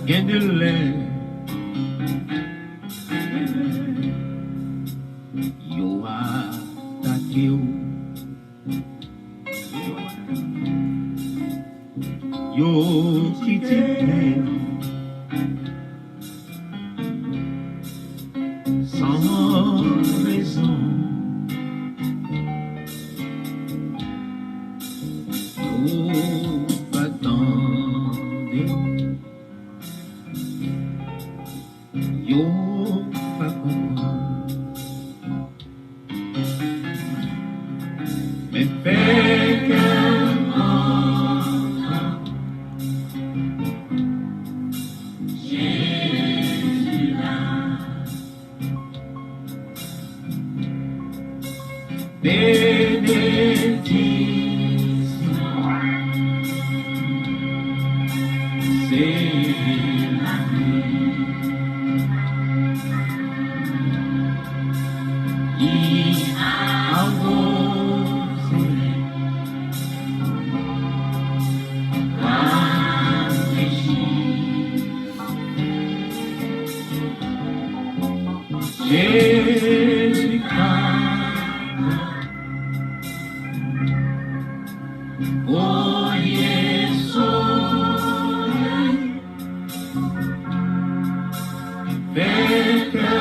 Gendele yo atakeu yo critiqué sans raison. Yo attendez, yo pas comprendre, mais fait qu'elle entend Jésus là. Bénédiction, c'est la vie. Il a arrosé, rafraîchi. Jésus-Christ, voyez soleil, fait que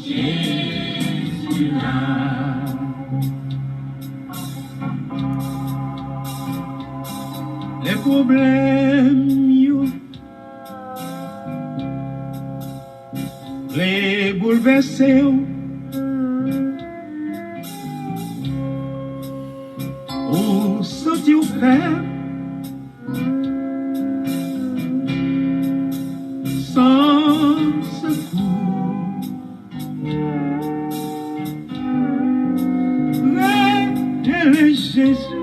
Jésus là. Les problèmes, yo, les bouleversés, ou sortir au frère, sans secours. Mais Jésus,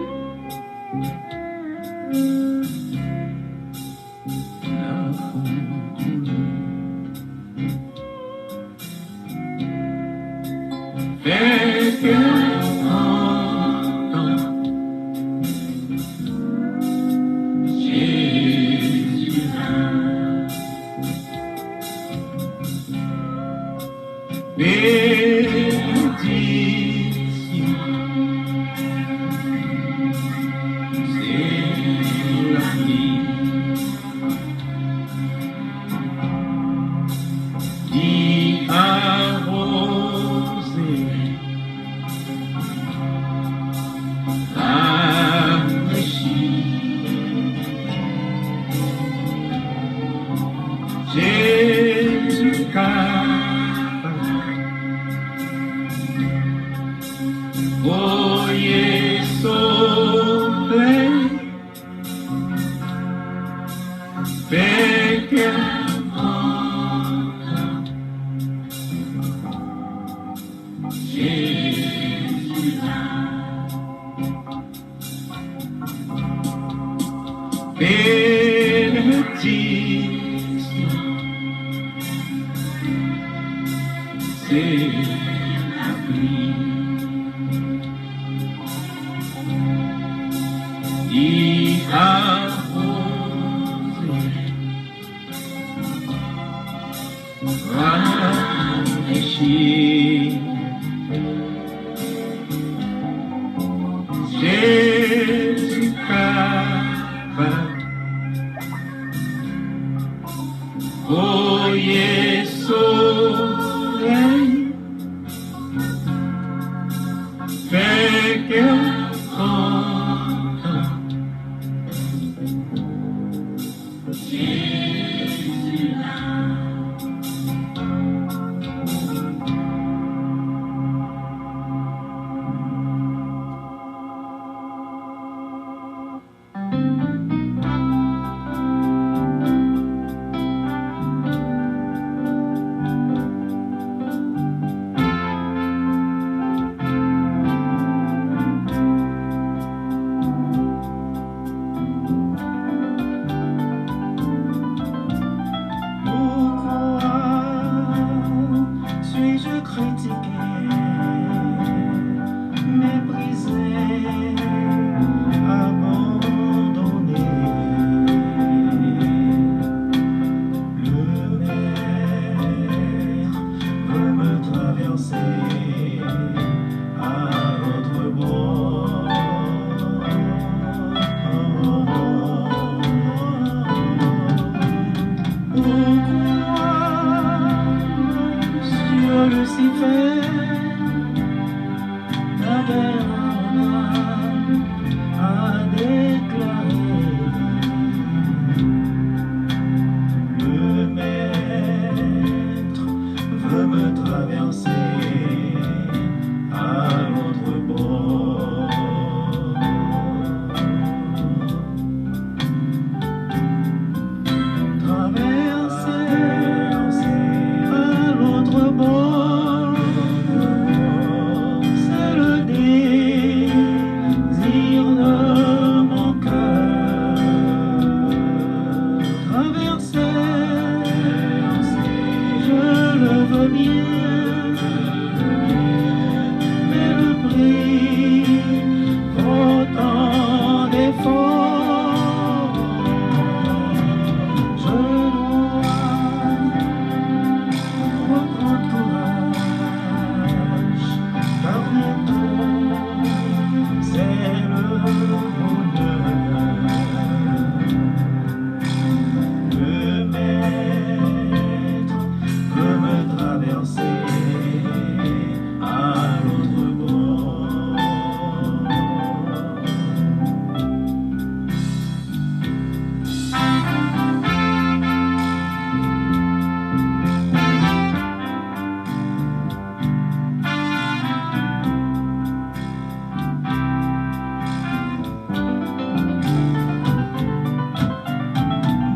l'a conduit. Fait que Jésus là. Bénédiction, c'est la vie. Il a arrosé, rafraîchi. Jésus-Christ, voyez soleil, fait qu'elle entend Jésus là. Bénédiction, c'est la vie. Il a arrosé, rafraîchi. Jésus-Christ, voyez soleil, me traverser à l'autre bord. Traverser à l'autre bord, c'est le désir de mon cœur. Traverser, je le veux bien, mais le prix vaut tant d'efforts. Je dois reprendre courage, car bientôt c'est le bonheur. Le maître veut me traverser à l'autre bord.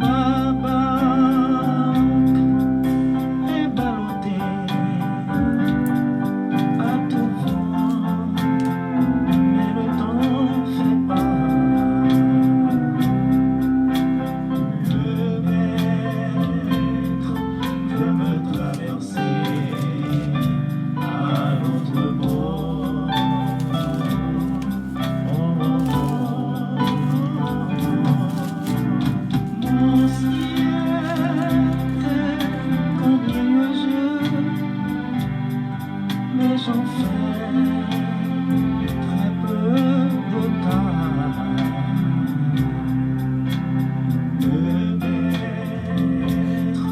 Ma barque est ballottée à tout vent, mais le temps fait pas. Le maître veut me traverser à l'autre bord. Mon ciel est combien nuageux, mais j'en fais très peu de cas. Le maître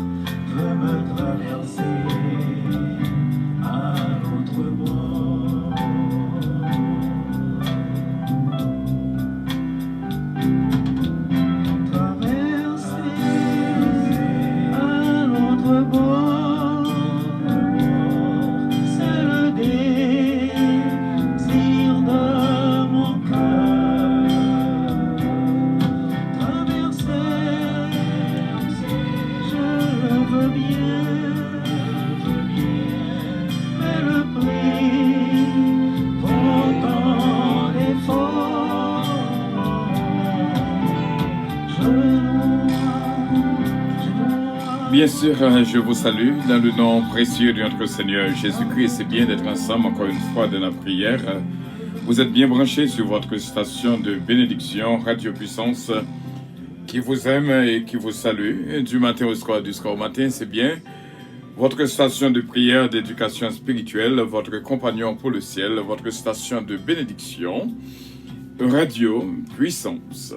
veut me traverser à l'autre bord. Traverser à l'autre bord, c'est le désir de mon cœur. Traverser, je le veux bien, mais le prix vaut tant d'efforts. Je dois Bien sûr, je vous salue dans le nom précieux de notre Seigneur Jésus-Christ. C'est bien d'être ensemble encore une fois dans la prière. Vous êtes bien branchés sur votre station de bénédiction, Radio Puissance, qui vous aime et qui vous salue. Du matin au soir, du soir au matin, c'est bien. Votre station de prière, d'éducation spirituelle, votre compagnon pour le ciel, votre station de bénédiction, Radio Puissance.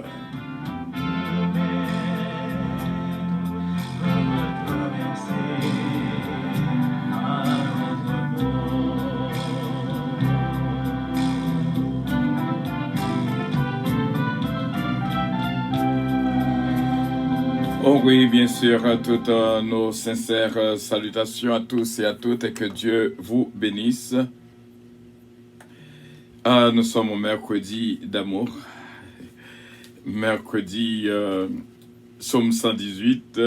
Oh oui, bien sûr, toutes nos sincères salutations à tous et à toutes et que Dieu vous bénisse. Nous sommes au mercredi d'amour, mercredi Psaume 118,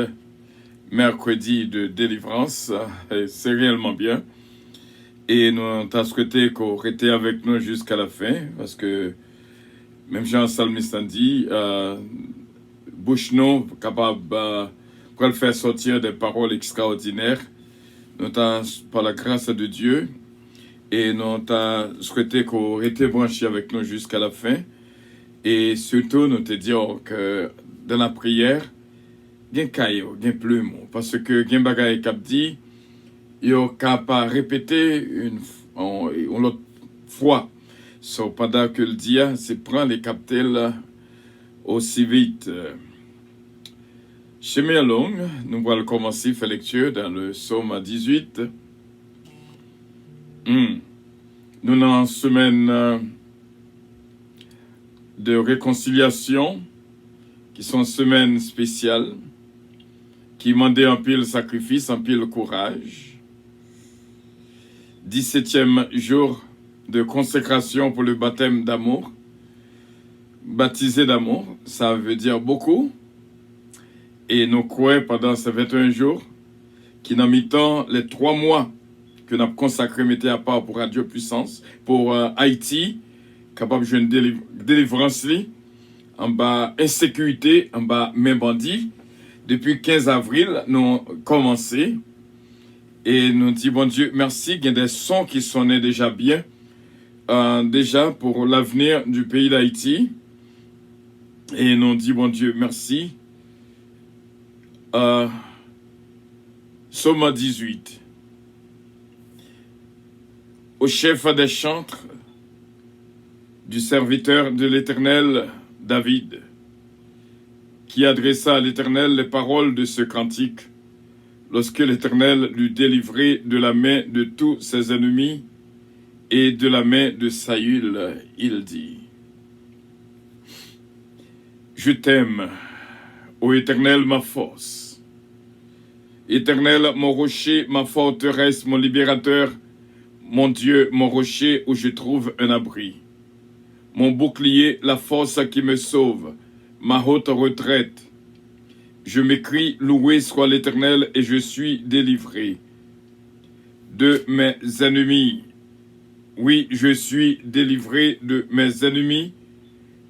mercredi de délivrance, et c'est réellement bien. Et nous t'as souhaité qu'on était avec nous jusqu'à la fin, parce que même Jean Salmiste a dit, bouche non capable de le faire sortir des paroles extraordinaires. Nous t'as, par la grâce de Dieu, et nous t'as souhaité qu'on était branché avec nous jusqu'à la fin. Et surtout, nous te disons que dans la prière, il y a un caillou, il y a plume, parce que il y a un bagage qui dit, il y a qu'à répéter une autre fois. So, pendant que le dia, c'est prendre les capteurs aussi vite. Chemin long, nous allons commencer à faire lecture dans le psaume 18. Nous sommes en semaine de réconciliation, qui sont semaines spéciales, qui demandaient un pile sacrifice, un pile courage. 17e jour de consécration pour le baptême d'amour. Baptisé d'amour, ça veut dire beaucoup. Et nous croyons pendant ces 21 jours qui n'ont mis temps les 3 mois que nous avons consacré à part pour Radio Puissance, pour Haïti, capable de jouer une délivrance en bas insécurité, en bas main bandit. Depuis 15 avril, nous avons commencé et nous disons, bon Dieu, merci, il y a des sons qui sonnaient déjà bien, déjà pour l'avenir du pays d'Haïti. Et nous disons, bon Dieu, merci. Psaume 18. Au chef des chantres du serviteur de l'Éternel, David, qui adressa à l'Éternel les paroles de ce cantique, lorsque l'Éternel l'eut délivré de la main de tous ses ennemis et de la main de Saül, il dit, « Je t'aime, ô Éternel, ma force. Éternel, mon rocher, ma forteresse, mon libérateur, mon Dieu, mon rocher où je trouve un abri. Mon bouclier, la force qui me sauve, ma haute retraite. Je m'écrie, loué soit l'Éternel, et je suis délivré de mes ennemis. Oui, je suis délivré de mes ennemis.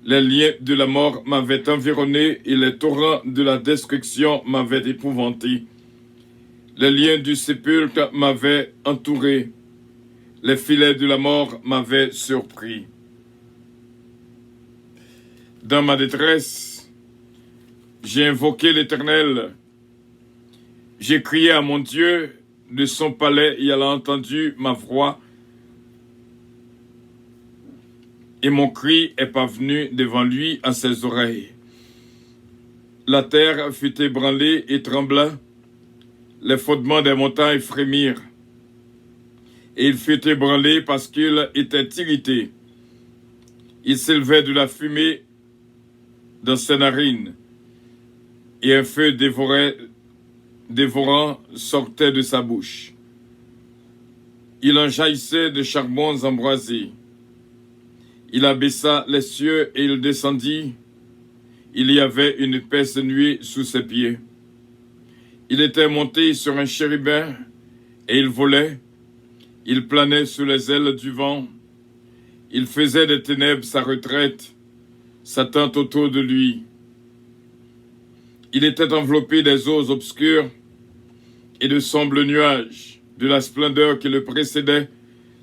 Les liens de la mort m'avaient environné et les torrents de la destruction m'avaient épouvanté. Les liens du sépulcre m'avaient entouré. Les filets de la mort m'avaient surpris. Dans ma détresse, j'ai invoqué l'Éternel. J'ai crié à mon Dieu de son palais et il a entendu ma voix. Et mon cri est parvenu devant lui à ses oreilles. La terre fut ébranlée et trembla. Les fondements des montagnes frémirent. Et il fut ébranlé parce qu'il était irrité. Il s'élevait de la fumée dans ses narines, et un feu dévorant sortait de sa bouche. Il en jaillissait de charbons embrasés. Il abaissa les cieux et il descendit. Il y avait une épaisse nuée sous ses pieds. Il était monté sur un chérubin et il volait. Il planait sous les ailes du vent. Il faisait des ténèbres sa retraite, sa tente autour de lui. Il était enveloppé des eaux obscures et de sombres nuages. De la splendeur qui le précédait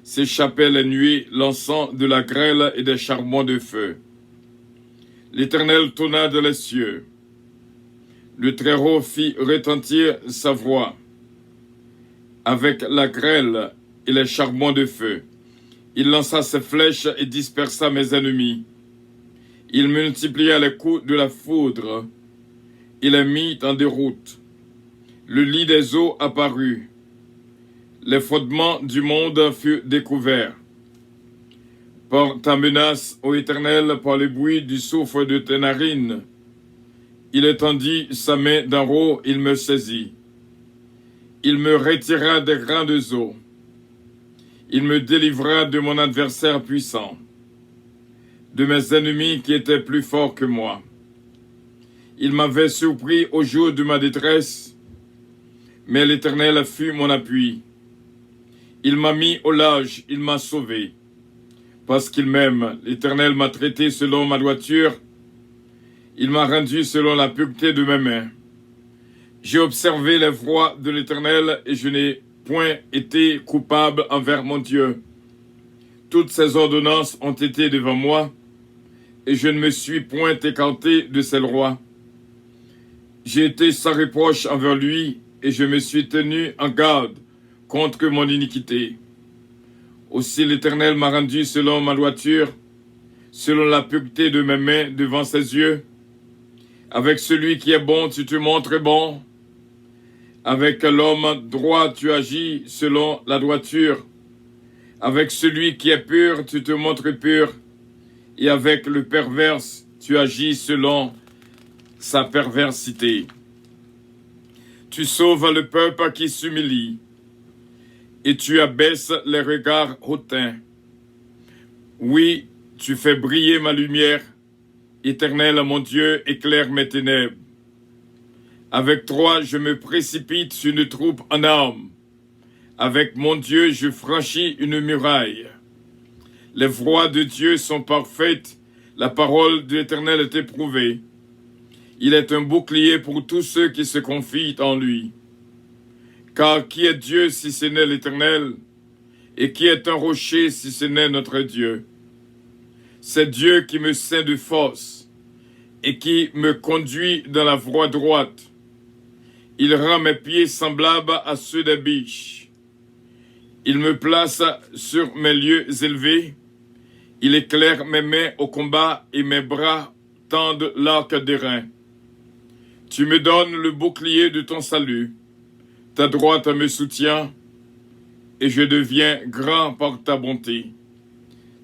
s'échappaient les nuées, lançant de la grêle et des charbons de feu. L'Éternel tonna dans les cieux. Le Très-Haut fit retentir sa voix. Avec la grêle et les charbons de feu, il lança ses flèches et dispersa mes ennemis. Il multiplia les coups de la foudre. Il les mit en déroute. Le lit des eaux apparut. Les fondements du monde furent découverts. Par ta menace, ô Éternel, par le bruit du souffle de tes narines, il étendit sa main d'en haut, il me saisit. Il me retira des grandes eaux. Il me délivra de mon adversaire puissant, de mes ennemis qui étaient plus forts que moi. Il m'avait surpris au jour de ma détresse, mais l'Éternel fut mon appui. Il m'a mis au large, il m'a sauvé. Parce qu'il m'aime, l'Éternel m'a traité selon ma droiture. Il m'a rendu selon la pureté de mes mains. J'ai observé les voies de l'Éternel et je n'ai point été coupable envers mon Dieu. Toutes ses ordonnances ont été devant moi et je ne me suis point écarté de ses lois. J'ai été sans reproche envers lui et je me suis tenu en garde contre mon iniquité. Aussi l'Éternel m'a rendu selon ma droiture, selon la pureté de mes mains devant ses yeux. Avec celui qui est bon, tu te montres bon. Avec l'homme droit, tu agis selon la droiture. Avec celui qui est pur, tu te montres pur. Et avec le perverse, tu agis selon sa perversité. Tu sauves le peuple qui s'humilie et tu abaisses les regards hautains. Oui, tu fais briller ma lumière. Éternel, mon Dieu, éclaire mes ténèbres. Avec toi, je me précipite sur une troupe en armes. Avec mon Dieu, je franchis une muraille. Les voies de Dieu sont parfaites. La parole de l'Éternel est éprouvée. Il est un bouclier pour tous ceux qui se confient en lui. Car qui est Dieu si ce n'est l'Éternel? Et qui est un rocher si ce n'est notre Dieu? C'est Dieu qui me ceint de force et qui me conduit dans la voie droite. Il rend mes pieds semblables à ceux des biches. Il me place sur mes lieux élevés. Il éclaire mes mains au combat et mes bras tendent l'arc d'airain. Tu me donnes le bouclier de ton salut. Ta droite me soutient et je deviens grand par ta bonté.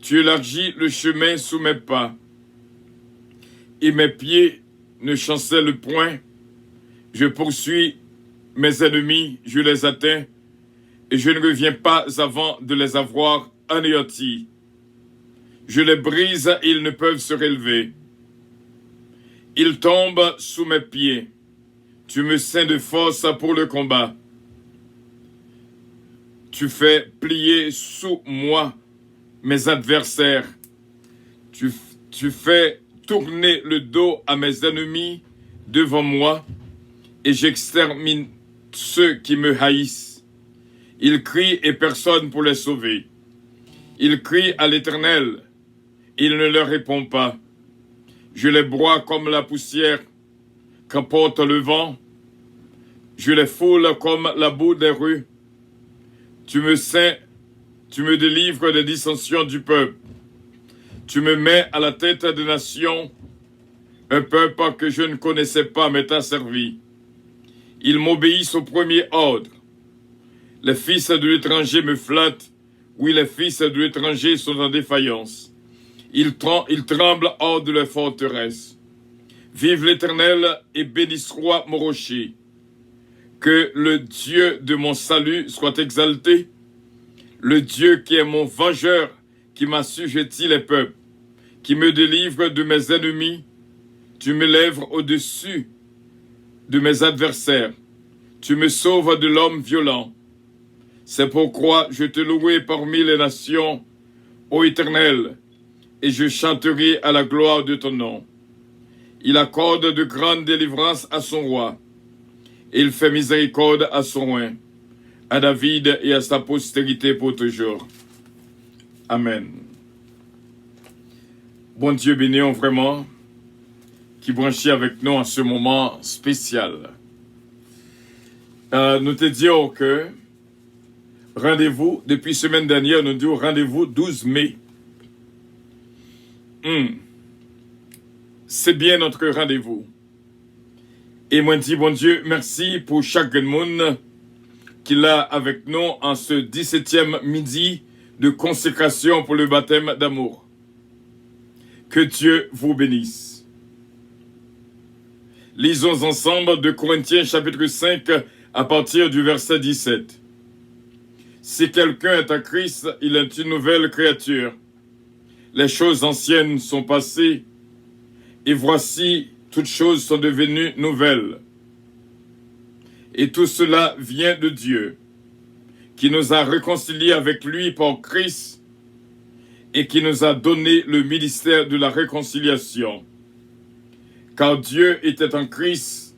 Tu élargis le chemin sous mes pas et mes pieds ne chancellent point. Je poursuis mes ennemis, je les atteins et je ne reviens pas avant de les avoir anéantis. Je les brise et ils ne peuvent se relever. Ils tombent sous mes pieds. Tu me ceins de force pour le combat. Tu fais plier sous moi mes adversaires. Tu fais tourner le dos à mes ennemis devant moi et j'extermine ceux qui me haïssent. Ils crient et personne pour les sauver. Ils crient à l'Éternel. Il ne leur répond pas. Je les broie comme la poussière qu'emporte le vent. Je les foule comme la boue des rues. Tu me ceins, tu me délivres des dissensions du peuple. Tu me mets à la tête des nations. Un peuple que je ne connaissais pas m'est asservi. Ils m'obéissent au premier ordre. Les fils de l'étranger me flattent. Oui, les fils de l'étranger sont en défaillance. Ils tremblent hors de leur forteresse. Vive l'Éternel et béni soit mon rocher. Que le Dieu de mon salut soit exalté. Le Dieu qui est mon vengeur, qui m'assujettit les peuples, qui me délivre de mes ennemis. Tu me lèves au-dessus de mes adversaires. Tu me sauves de l'homme violent. C'est pourquoi je te louerai parmi les nations, ô Éternel, et je chanterai à la gloire de ton nom. Il accorde de grandes délivrances à son roi, et il fait miséricorde à son roi, à David et à sa postérité pour toujours. Amen. Bon Dieu bénissons vraiment, qui branchit avec nous en ce moment spécial. Nous te disons que rendez-vous, depuis semaine dernière, nous disons rendez-vous 12 mai. C'est bien notre rendez-vous. Et moi, je dis, bon Dieu, merci pour chaque monde qui est avec nous en ce 17e midi de consécration pour le baptême d'amour. Que Dieu vous bénisse. Lisons ensemble de Corinthiens chapitre 5 à partir du verset 17. Si quelqu'un est à Christ, il est une nouvelle créature. Les choses anciennes sont passées, et voici, toutes choses sont devenues nouvelles. Et tout cela vient de Dieu, qui nous a réconciliés avec lui par Christ, et qui nous a donné le ministère de la réconciliation. Car Dieu était en Christ,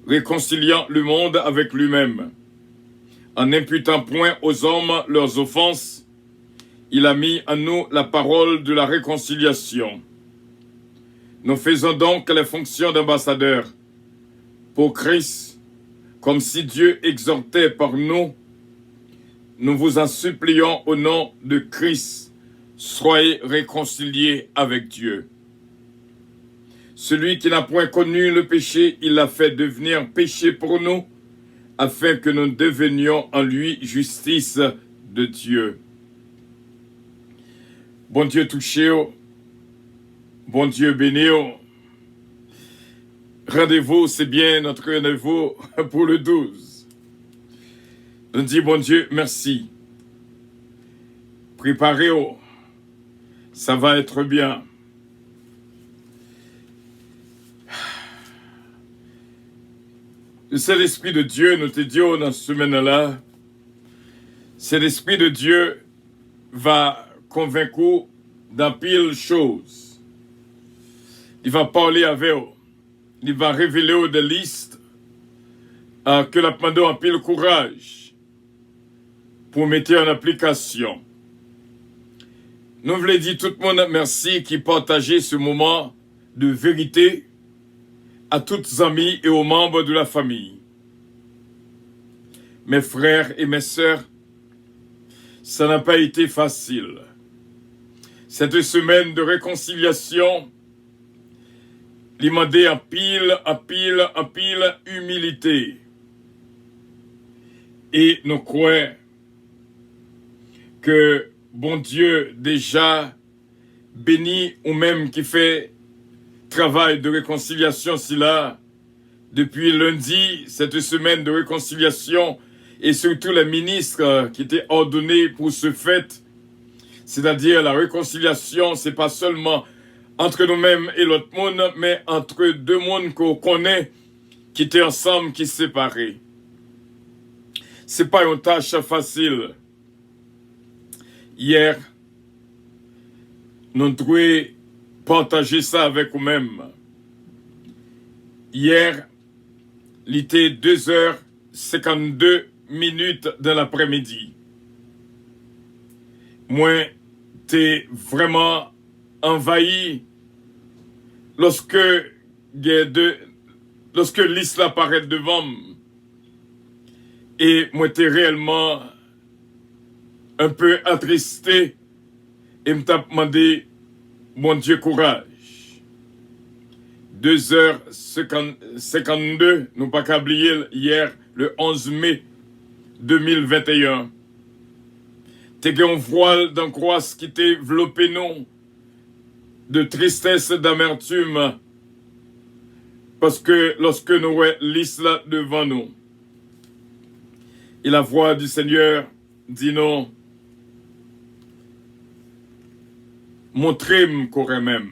réconciliant le monde avec lui-même. En n'imputant point aux hommes leurs offenses, il a mis en nous la parole de la réconciliation. Nous faisons donc les fonctions d'ambassadeurs pour Christ, comme si Dieu exhortait par nous. Nous vous en supplions au nom de Christ, soyez réconciliés avec Dieu. Celui qui n'a point connu le péché, il l'a fait devenir péché pour nous, afin que nous devenions en lui justice de Dieu. Bon Dieu touché, bon Dieu béni. Rendez-vous, c'est bien notre rendez-vous pour le 12. On dit, bon Dieu, merci. Préparez-vous. Ça va être bien. C'est l'Esprit de Dieu, nous te disons dans ce semaine-là, c'est l'Esprit de Dieu va convaincre dans pile choses. Il va parler avec vous. Il va révéler des listes que la demandé en pile courage pour mettre en application. Nous voulons dire tout le monde merci qui partageait ce moment de vérité à toutes les amis et aux membres de la famille. Mes frères et mes sœurs, ça n'a pas été facile. Cette semaine de réconciliation, il m'a demandé en pile humilité. Et nous croyons que bon Dieu déjà béni ou même qui fait travail de réconciliation si là depuis lundi, cette semaine de réconciliation et surtout les ministres qui étaient ordonnés pour ce fait, c'est-à-dire la réconciliation, c'est pas seulement entre nous-mêmes et l'autre monde, mais entre deux mondes qu'on connaît, qui étaient ensemble, qui se séparaient. C'est pas une tâche facile. Hier, nous devons partager ça avec vous-même. Hier, il était 2h52 de l'après-midi. Moi, t'es vraiment envahi lorsque l'islam apparaît devant moi. Et moi, t'es réellement un peu attristé et me t'a demandé, mon Dieu, courage. 2h52, nous pas qu'à oublier hier, le 11 mai 2021. T'es un voile d'angoisse qui t'est enveloppé nous, de tristesse, d'amertume, parce que lorsque nous voyons l'islam devant nous, et la voix du Seigneur dit non, montrez-moi qu'on même.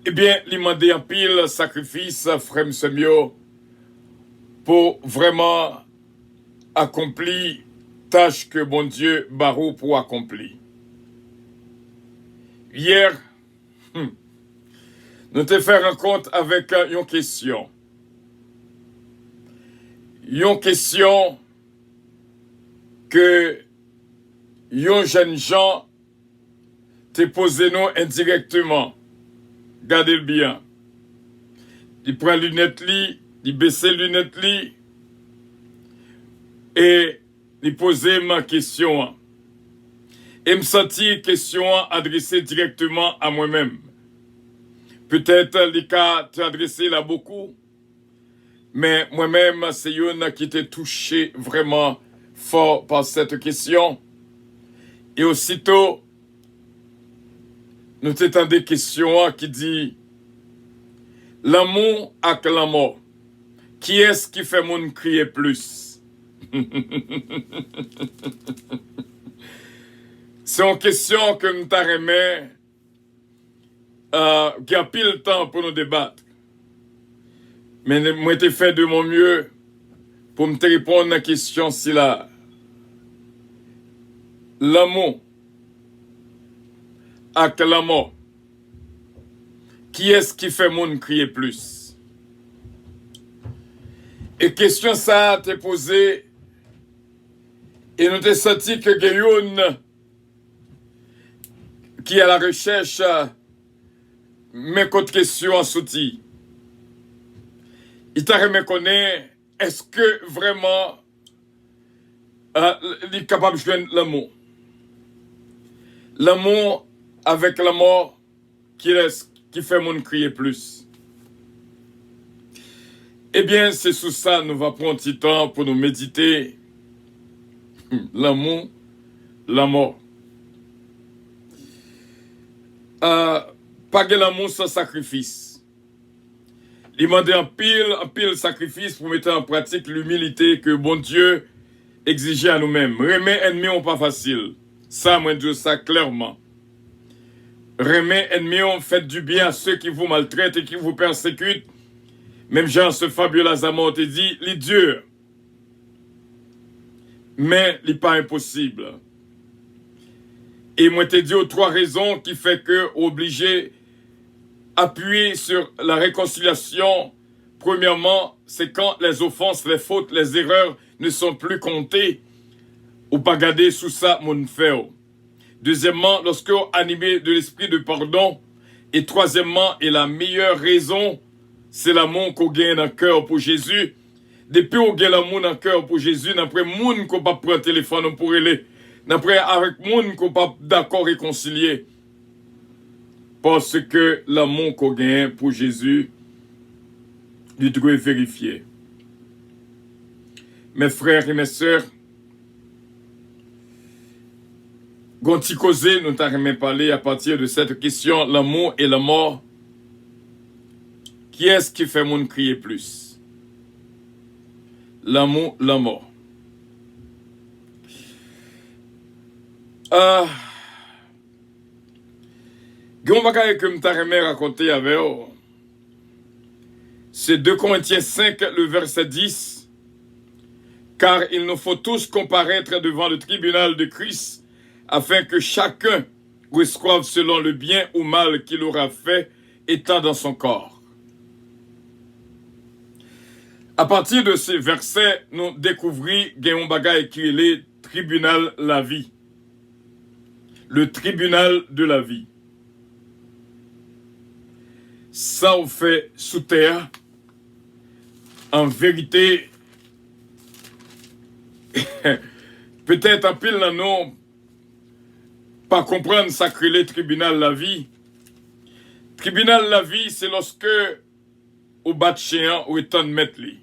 Eh bien, il m'a demandé un pile sacrifice, frère Semio, pour vraiment accomplir tâche que bon Dieu barreau pour accomplir. Hier, nous te fait rencontre avec une question. Une question que yon jeune gens te posé nous indirectement. Gardez-le bien. Il prend lunette li, il baisse lunette li, et il pose ma question. Et me sentir question adressée directement à moi-même. Peut-être les cas t'adresser là beaucoup, mais moi-même, c'est une qui t'est touché vraiment fort par cette question. Et aussitôt, nous t'étendons des questions qui dit l'amour avec la mort. Qui est-ce qui fait mon crier plus? C'est une question que nous t'arrêtons qui a pile le temps pour nous débattre. Mais moi, j'ai fait de mon mieux pour me répondre à la question si là. L'amour avec la mort. Qui est-ce qui fait mon crier plus? Et question ça t'est posée et nous t'es senti que Guillaume qui est à la recherche mes côtes questions en soutien. Il t'a reconnaît, est-ce que vraiment il est capable de joindre l'amour? L'amour avec la mort qui fait mon crier plus. Eh bien, c'est sous ça nous va prendre un petit temps pour nous méditer. L'amour, la mort. Pas de l'amour sans sacrifice. Il m'a demandé un pile sacrifice pour mettre en pratique l'humilité que bon Dieu exiger à nous-mêmes. Remet ennemis on pas facile. Ça, moi, je dis ça clairement. Remet ennemis on fait du bien à ceux qui vous maltraitent et qui vous persécutent. Même Jean, ce Fabio Lazamont te dit, il est dur. Mais il n'est pas impossible. Et moi, te dis aux 3 raisons qui fait que obligé appuyer sur la réconciliation. Premièrement, c'est quand les offenses, les fautes, les erreurs ne sont plus comptées ou pas gardées sous ça, mon frère. Deuxièmement, lorsque vous animé de l'esprit de pardon. Et troisièmement, et la meilleure raison, c'est l'amour qu'on gagne dans le cœur pour Jésus. Depuis qu'on gagne l'amour dans le cœur pour Jésus, d'après moun qu'on pas prendre téléphone pour aller, d'après avec moun qu'on pas d'accord réconcilier. Parce que l'amour qu'on gagne pour Jésus, il doit vérifier. Mes frères et mes sœurs, Gonti causé, nous t'avons parlé à partir de cette question, l'amour et la mort. Qui est-ce qui fait mon crier plus? L'amour, la mort. Gon bagaille que m'ta raconter avec vous. C'est 2 Corinthiens 5, le verset 10. Car il nous faut tous comparaître devant le tribunal de Christ, afin que chacun reçoive selon le bien ou mal qu'il aura fait, étant dans son corps. À partir de ces versets, nous découvrons Guéon Bagaille qui est le tribunal la vie. Le tribunal de la vie. Ça on fait sous terre. En vérité, peut-être un pile dans nous, pas comprendre ça que le tribunal la vie. Tribunal la vie, c'est lorsque au bas de chien ou étant de mettre li.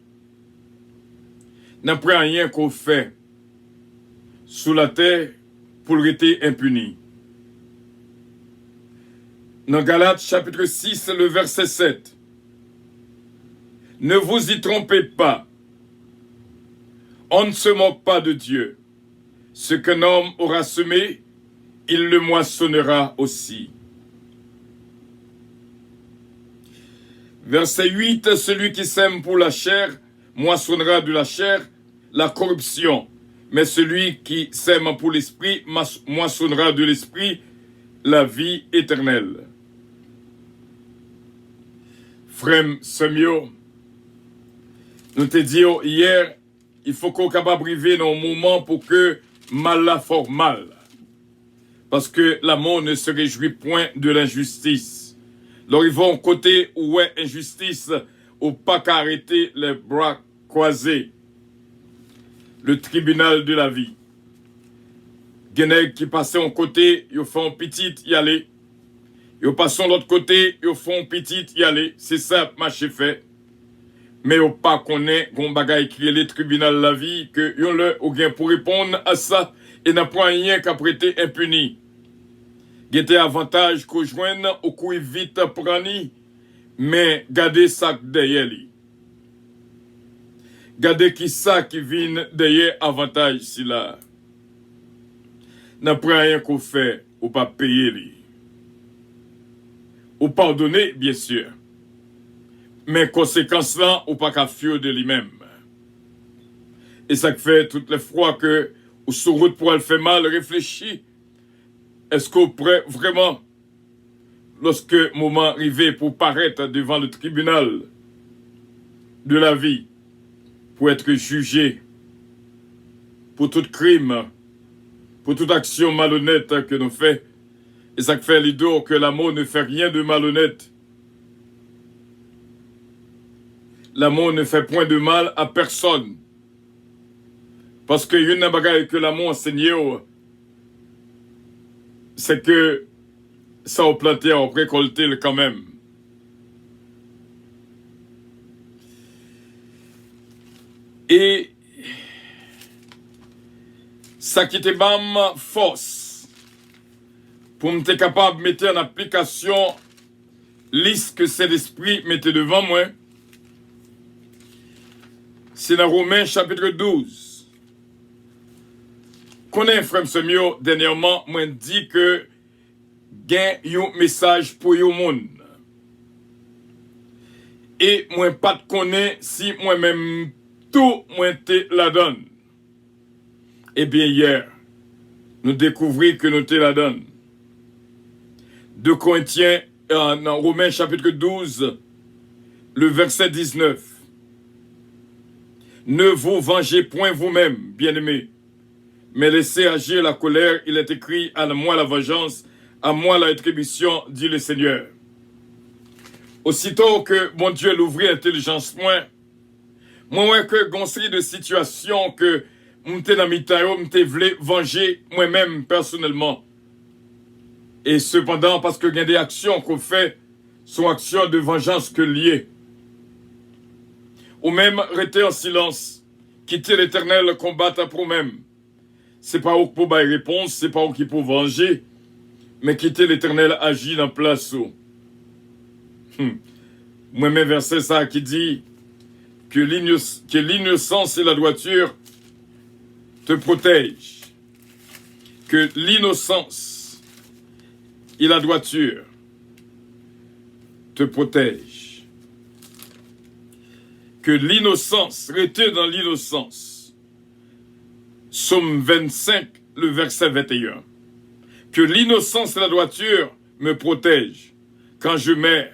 N'après rien qu'on fait sous la terre pour rester impuni. Dans Galates chapitre 6, le verset 7. Ne vous y trompez pas. On ne se moque pas de Dieu. Ce qu'un homme aura semé, il le moissonnera aussi. Verset 8, celui qui sème pour la chair, moissonnera de la chair la corruption. Mais celui qui sème pour l'esprit, moissonnera de l'esprit la vie éternelle. Frère Semio, nous te disons hier, il faut qu'on soit capable de vivre dans un moment pour que mal la fort mal. Parce que l'amour ne se réjouit point de l'injustice. Alors ils vont côté où est injustice, ou pas qu'arrêter les bras croisés. Le tribunal de la vie. Genèg qui passaient en côté, ils font petit y aller. Ils passent de l'autre côté, ils font petit y aller. C'est ça, marché fait. Mais ils pas connaît qu'on bagaille qui est le tribunal de la vie, que yon le ou bien pour répondre à ça, et n'a pas rien qu'à prêter impuni. Gete avantage qu'on joigne ou qu'on vite prani, mais gardez ça derrière lui. Gardez qui ça qui vient derrière avantage si là. N'a pas rien qu'on fait ou pas payer lui. Ou pardonner, bien sûr. Mais conséquence là, ou pas qu'à fuir de lui-même. Et ça fait toutes les fois que, ou sur route pour elle fait mal, réfléchis. Est-ce qu'on pourrait vraiment, lorsque le moment arrivé pour paraître devant le tribunal de la vie, pour être jugé pour tout crime, pour toute action malhonnête que nous faisons, et ça fait l'idée que l'amour ne fait rien de malhonnête. L'amour ne fait point de mal à personne. Parce que une des bagailles que l'amour enseigne, c'est que ça au planté, on récolté quand même. Et ça qui te bam force pour me être capable de mettre en application liste que c'est l'esprit mette devant moi. C'est dans Romains chapitre 12. Connais frère Semio, dernièrement, moi dit que gain un message pour yo monde. Et moi pas de connais si moi-même tout moi te la donne. Eh bien hier, nous découvrir que nous te la donne. 2 Corinthiens, dans Romains chapitre 12, le verset 19. Ne vous vengez point vous-même, bien-aimés, mais laissez agir la colère. Il est écrit, à moi la vengeance, à moi la rétribution, dit le Seigneur. Aussitôt que mon Dieu l'ouvrit l'intelligence, moi que gonserie de situation que m'te dans mitayo, m'te vle venger moi-même personnellement. Et cependant, parce que il y a des actions qu'on fait, sont actions de vengeance que liées. Ou même rester en silence, quitter l'Éternel, combattre pour même. C'est pas où pour bailler réponse, c'est pas où qui pour venger, mais quitter l'Éternel agit dans place où. Moi-même verset ça qui dit que l'innocence et la droiture te protègent. Que l'innocence et la droiture te protègent. Que l'innocence, restez dans l'innocence. Psaume 25, le verset 21. Que l'innocence et la droiture me protègent quand je mets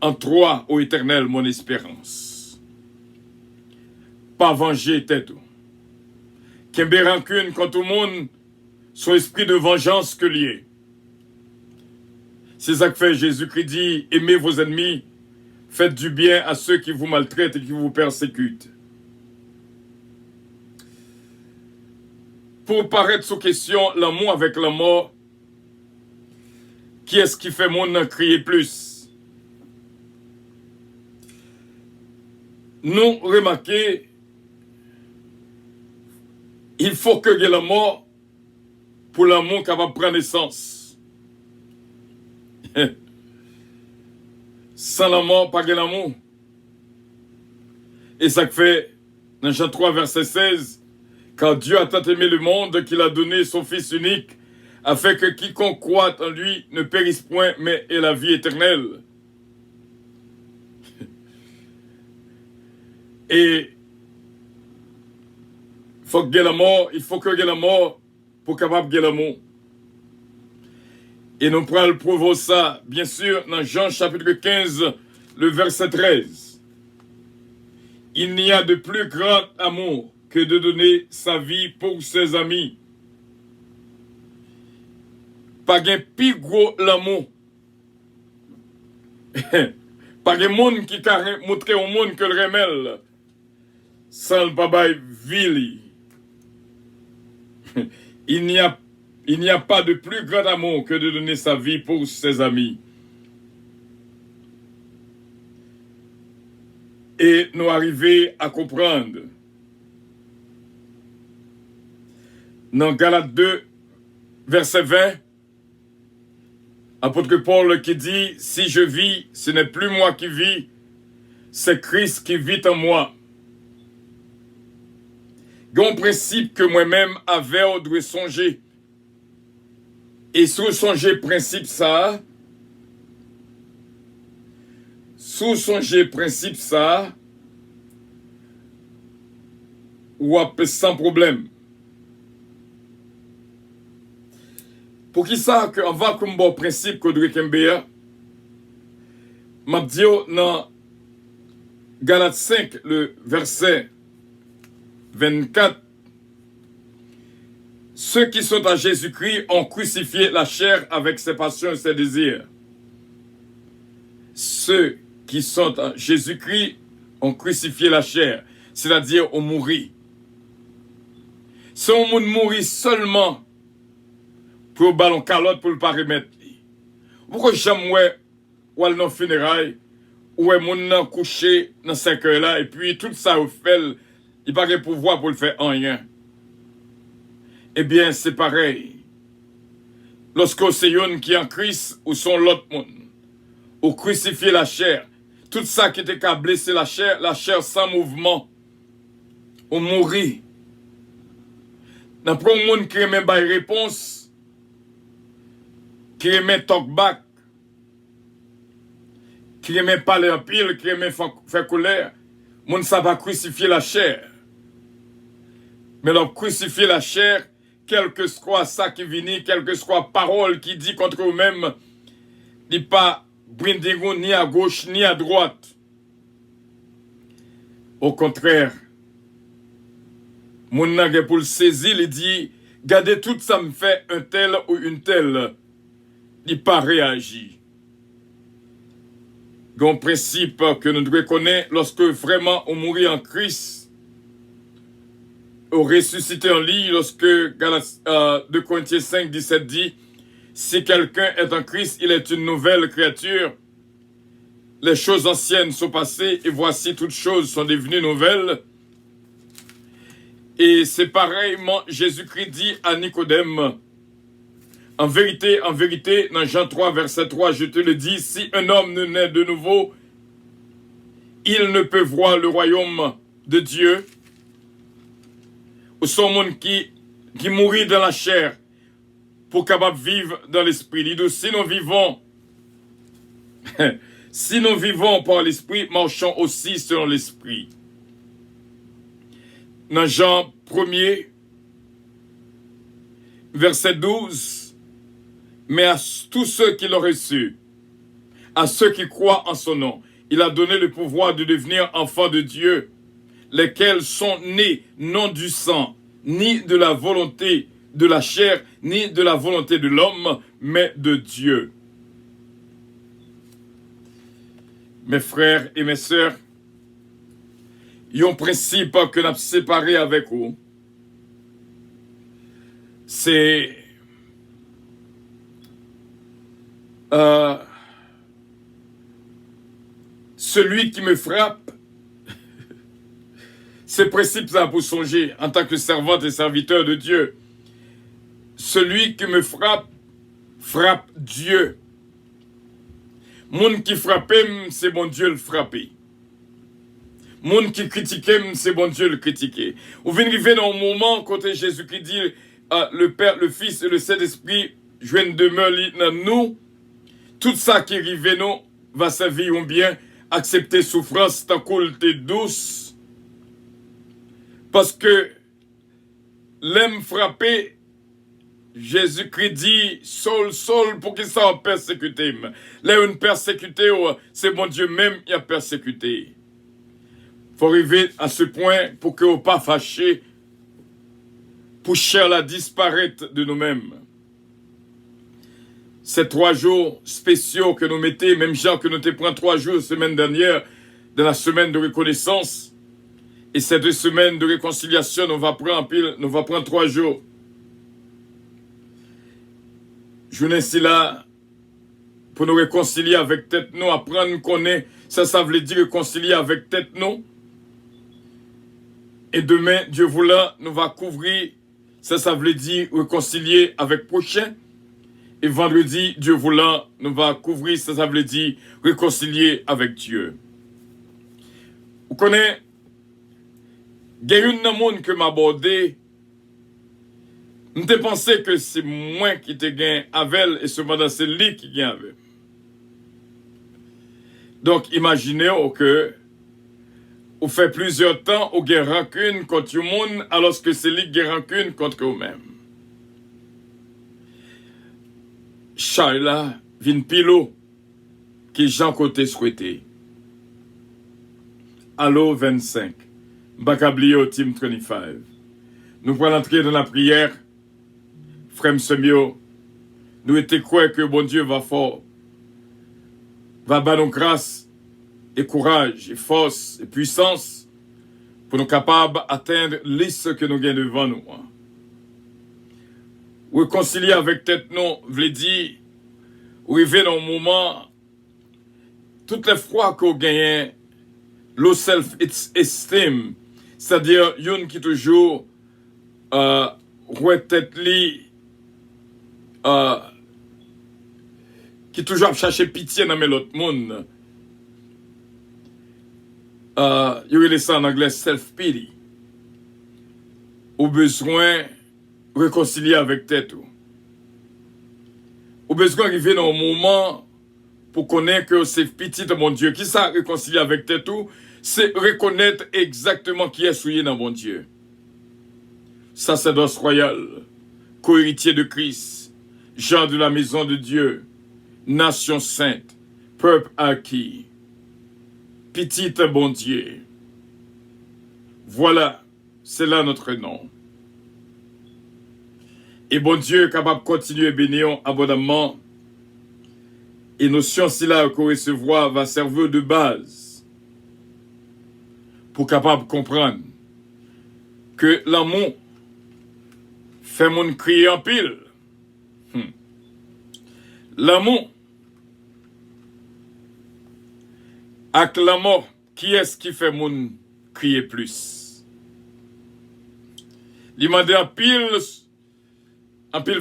en toi, ô Éternel, mon espérance. Pas venger tête. Qu'un rancune quand tout le monde, son esprit de vengeance que lié. C'est ça que fait Jésus-Christ dit, aimez vos ennemis, faites du bien à ceux qui vous maltraitent et qui vous persécutent. Pour paraître sous question, l'amour avec la mort, qui est-ce qui fait mon en crier plus? Nous remarquons, il faut que la mort pour l'amour capable de prendre naissance. Sans la mort, pas de l'amour. Et ça fait, dans Jean 3, verset 16, car Dieu a tant aimé le monde qu'il a donné son Fils unique, afin que quiconque croit en lui ne périsse point, mais ait la vie éternelle. Et faut que la mort, il faut que la mort pour capable de l'amour. Et nous prenons le prouver ça, bien sûr, dans Jean chapitre 15, le verset 13. Il n'y a de plus grand amour que de donner sa vie pour ses amis. Pas de plus gros l'amour. Pas de monde qui montre au monde que le remède sans le papa vili. Il n'y a pas de plus grand amour que de donner sa vie pour ses amis. Et nous arriver à comprendre. Dans Galates 2, verset 20, apôtre Paul qui dit, si je vis, ce n'est plus moi qui vis, c'est Christ qui vit en moi. Il y a un principe que moi-même avait de songer. Et sous songer principe ça, ou sans problème. Pour qui ça, qu'on va comme bon principe que doit kembea, m'a dit dans Galates 5, le verset 24, ceux qui sont à Jésus-Christ ont crucifié la chair avec ses passions et ses désirs. Ceux qui sont à Jésus-Christ ont crucifié la chair, c'est-à-dire ont mouru. Si on mourit seulement pour le ballon calotte pour le paramètre, pourquoi jamais ou à nos funérailles, ou est mon couché dans ce cœur-là, et puis tout ça au fait, il n'a pas de pouvoir pour le faire en rien. Eh bien, c'est pareil. Lorsqu'on c'est yon qui en Christ, ou sont l'autre monde, ou crucifié la chair, tout ça qui était qu'à blesser la chair sans mouvement, on mourit. N'a pas un monde qui aime bail réponse, qui aime talk back, qui aime parler en pile, qui aime faire colère. Moun ça va crucifier la chair. Mais l'on crucifier la chair, quel que soit ça qui vient, quelle que soit parole qui dit contre eux-mêmes, n'est pas brindigon ni à gauche ni à droite. Au contraire, mon nage pour le saisir, il dit, gardez tout ça me fait un tel ou une telle, il pas réagi. Un principe que nous devons connaître lorsque vraiment on mourit en Christ, on ressuscité en lit, lorsque 2 Corinthiens 5, 17 dit, si quelqu'un est en Christ, il est une nouvelle créature. Les choses anciennes sont passées et voici toutes choses sont devenues nouvelles. Et c'est pareillement Jésus-Christ dit à Nicodème, en vérité, dans Jean 3, verset 3, je te le dis, si un homme ne naît de nouveau, il ne peut voir le royaume de Dieu. Ou son monde qui mourit dans la chair pour capable vivre dans l'esprit. Il dit, si nous vivons, si nous vivons par l'esprit, marchons aussi selon l'esprit. Dans Jean 1er, verset 12, mais à tous ceux qui l'ont reçu, à ceux qui croient en son nom, il a donné le pouvoir de devenir enfants de Dieu, lesquels sont nés non du sang, ni de la volonté de la chair, ni de la volonté de l'homme, mais de Dieu. Mes frères et mes sœurs, il y a un principe que nous avons séparé avec vous. C'est celui qui me frappe, ce principe ça pour songer en tant que servante et serviteur de Dieu. Celui qui me frappe, frappe Dieu. Moun qui frappe, c'est bon Dieu le frapper. Moun qui critique, c'est bon Dieu le critiquer. Ou venez arriver dans un moment quand Jésus-Christ dit le Père, le Fils et le Saint-Esprit, je viens de demeurer dans nous. Tout ça qui arrive nous va servir un bien, accepter souffrance, ta colté douce. Parce que l'aime frapper, Jésus-Christ dit, Saul, Saul, pour qu'il soit persécuté. Là, une persécuté, c'est mon Dieu même qui a persécuté. Il faut arriver à ce point pour que vous pas fâché, pour cher la disparaître de nous-mêmes. Ces 3 jours spéciaux que nous mettons, même genre que nous te pris 3 jours la semaine dernière, dans la semaine de reconnaissance, et ces 2 semaines de réconciliation, nous va prendre 3 jours. Je viens ici là pour nous réconcilier avec tête nous, apprendre à connaître, ça veut dire réconcilier avec tête nous. Et demain, Dieu voulant, nous va couvrir, ça veut dire réconcilier avec prochain. Et vendredi, Dieu voulant, nous va couvrir, ça veut dire réconcilier avec Dieu. Vous connaissez, il y a une monde que m'a abordé. Je te pensé que c'est moi qui te gagne avec elle et cependant c'est lui qui gagne avec. Donc imaginez que vous faites plusieurs temps vous avez rancune contre le monde alors que c'est lui qui a rancune contre vous-même. Charles vient pilo qui Jean côté souhaité. Allo 25. Bakablio Team 25. Nous prenons l'entrée dans la prière. Frère Semio, nous étions croyants que bon Dieu va fort, va donner nous grâce et courage et force et puissance pour nous capables d'atteindre l'issue que nous avons devant nous. Réconcilier avec tête nous, veut dire, arriver dans un moment, toutes les fois qu'on gagne, low self-esteem, c'est-à-dire, yon qui toujours, tête li, qui toujours chercher pitié dans l'autre monde. Il y a ça en anglais self-pity. Au besoin réconcilier avec tête. Ou besoin d'arriver dans un moment pour connaître que c'est petit de mon Dieu. Qui ça réconcilier avec tête? C'est reconnaître exactement qui est souillé dans mon Dieu. Sacerdoce royal, co-héritier de Christ, gens de la maison de Dieu, nation sainte, peuple acquis, petit bon Dieu. Voilà, c'est là notre nom. Et bon Dieu capable de continuer à bénir abondamment. Et notion si là qu'on recevoir va servir de base pour capable de comprendre que l'amour fait mon crier en pile. L'amour avec la mort, qui est-ce qui fait mon crier plus? Il demande en pile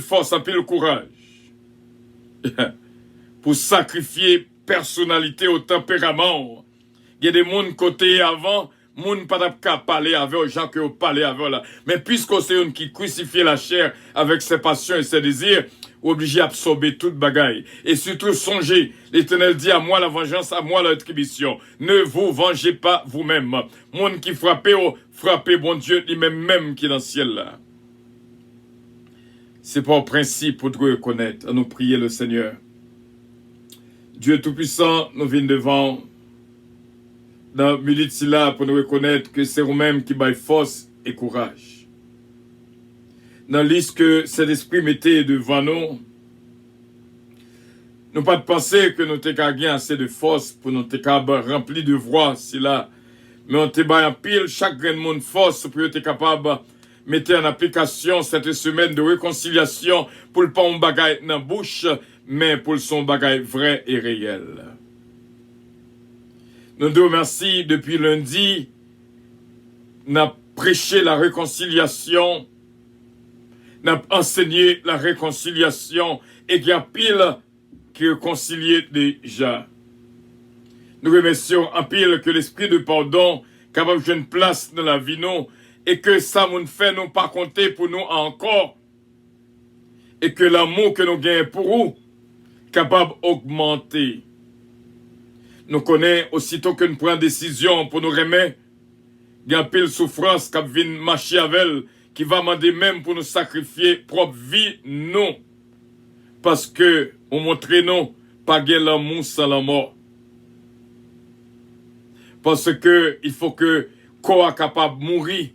force, en pile courage pour sacrifier personnalité au tempérament. Il y a des gens côté avant, moun pas qu'à parler avec aux gens que vous parlez avec là. Mais puisque c'est un qui crucifie la chair avec ses passions et ses désirs, obligé d'absorber toute bagaille. Et surtout songez, l'Éternel dit à moi la vengeance, à moi la rétribution. Ne vous vengez pas vous-même. Moun qui frappez, frappez bon Dieu, lui-même qui est dans le ciel là. C'est pas un principe pour te reconnaître, à nous prier le Seigneur. Dieu Tout-Puissant, nous venons devant dans le milieu de là pour nous reconnaître que c'est vous-même qui baille force et courage. Dans la liste que cet esprit mettait devant nous, nous pas de penser que nous t'avons assez de force pour nous remplir de voix, si là, mais on te bat en pile chaque grain de monde force pour être capable de mettre en application cette semaine de réconciliation pour le pas un bagaille dans la bouche, mais pour son bagaille vrai et réel. Nous nous remercions depuis lundi, nous avons prêché la réconciliation, nous avons enseigné la réconciliation et qu'il y a pile qui réconcilie déjà. Nous remercions en pile que l'esprit de pardon capable de jouer une place dans la vie nous et que ça nous fait nous pas compter pour nous encore et que l'amour que nous gagnons pour vous capable d'augmenter. Nous connaissons aussitôt que nous prenons décision pour nous remettre, il y a pile souffrance qui vient marcher avec elle, qui va demander même pour nous sacrifier propre vie, non. Parce que on montre non, pas de l'amour sans la mort. Parce que il faut que corps capable de mourir.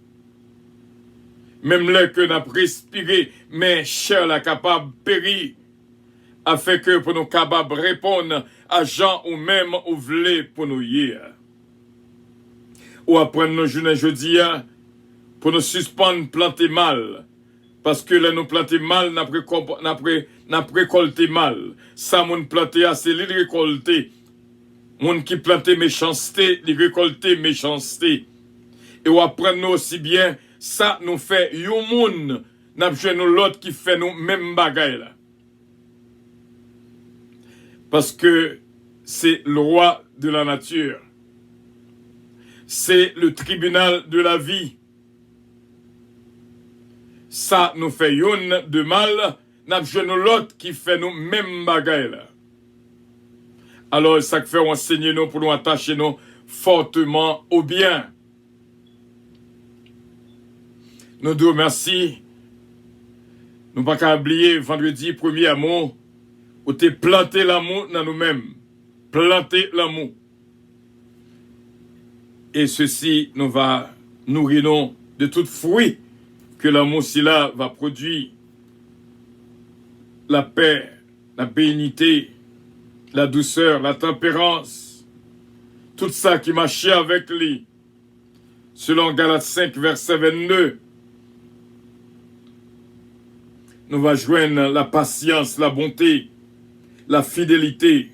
Même là que nous avons respiré, mais chair la capable de périr. Afin que pour nous capables de répondre à gens ou même ou voulez pour nous hier. Ou apprendre nos journées jeudi pour nous suspendre planter mal. Parce que là nous planter mal, n'a récolté mal. Ça moun planter c'est les récolter. Moun qui planter méchanceté, les récolter méchanceté. Et ou apprendre nous aussi bien, ça nous fait yon moun, n'a besoin nous l'autre qui fait nous même bagaille là. Parce que c'est le roi de la nature. C'est le tribunal de la vie. Ça nous fait une de mal, n'a besoin de l'autre qui fait nous même bagaille. Alors, ça fait enseigner nous pour nous attacher nous fortement au bien. Nous nous remercions. Nous pas qu'à oublier vendredi premier amour. Où t'es planté l'amour dans nous-mêmes. Planter l'amour. Et ceci nous va nourrir nous de tout fruit que l'amour si là va produire. La paix, la bénignité, la douceur, la tempérance. Tout ça qui marchait avec lui. Selon Galates 5, verset 22. Nous va joindre la patience, la bonté, la fidélité,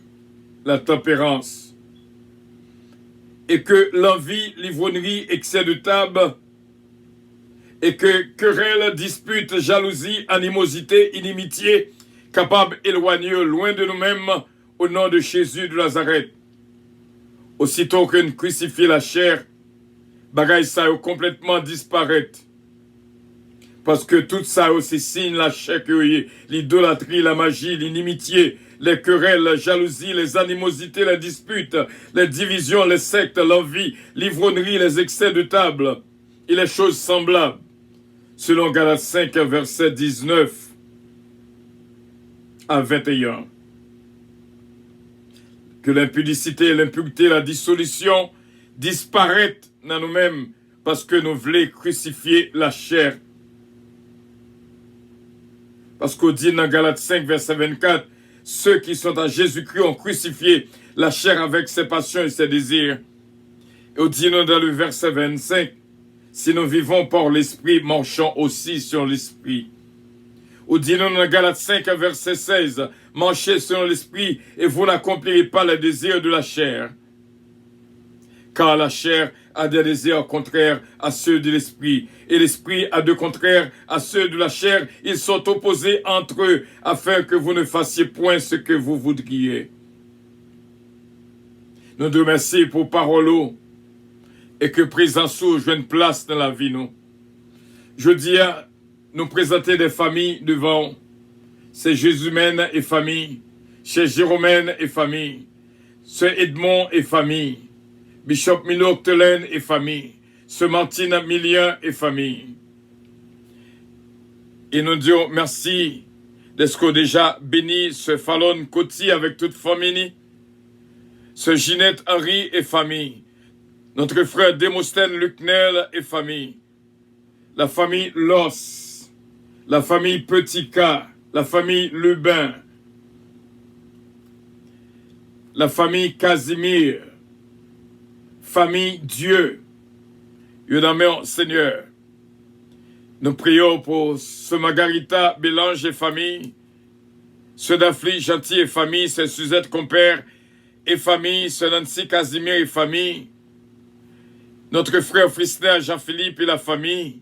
la tempérance. Et que l'envie, l'ivrognerie, excès de table, et que querelle, dispute, jalousie, animosité, inimitié, capable d'éloigner loin de nous-mêmes au nom de Jésus de Nazareth. Aussitôt que nous crucifions la chair, bagaille ça complètement disparaître. Parce que tout ça aussi signe la chair, l'idolâtrie, la magie, l'inimitié, les querelles, la jalousie, les animosités, les disputes, les divisions, les sectes, l'envie, l'ivrognerie, les excès de table et les choses semblables. Selon Galates 5, verset 19 à 21. Que l'impudicité, l'impureté, la dissolution disparaissent dans nous-mêmes parce que nous voulons crucifier la chair. Parce qu'on dit dans Galates 5, verset 24, ceux qui sont à Jésus-Christ ont crucifié la chair avec ses passions et ses désirs. Et on dit dans le verset 25, si nous vivons par l'esprit, marchons aussi sur l'esprit. On dit dans Galates 5, verset 16, marchez selon l'esprit et vous n'accomplirez pas les désirs de la chair. Car la chair a des désirs contraires à ceux de l'esprit, et l'esprit a de contraires à ceux de la chair. Ils sont opposés entre eux, afin que vous ne fassiez point ce que vous voudriez. Nous te remercions pour parole et que présence joue une place dans la vie, nous. Je dis à nous présenter des familles devant, c'est Jésus-mène et famille, chez Jérôme et famille, c'est Edmond et famille, Bishop Milo Octelaine et famille, ce Martine Millien et famille. Et nous disons merci d'être qu'on déjà béni ce Fallon Coty avec toute famille, ce Ginette Henry et famille, notre frère Démosthène Lucnel et famille, la famille Loss, la famille Petit K, la famille Lubin, la famille Casimir, famille Dieu, Yodamé Seigneur. Nous prions pour ce Margarita Bélange et famille, ce Dafli Gentil et famille, ce Suzette Compère et famille, ce Nancy Casimir et famille, notre frère Frisner Jean-Philippe et la famille,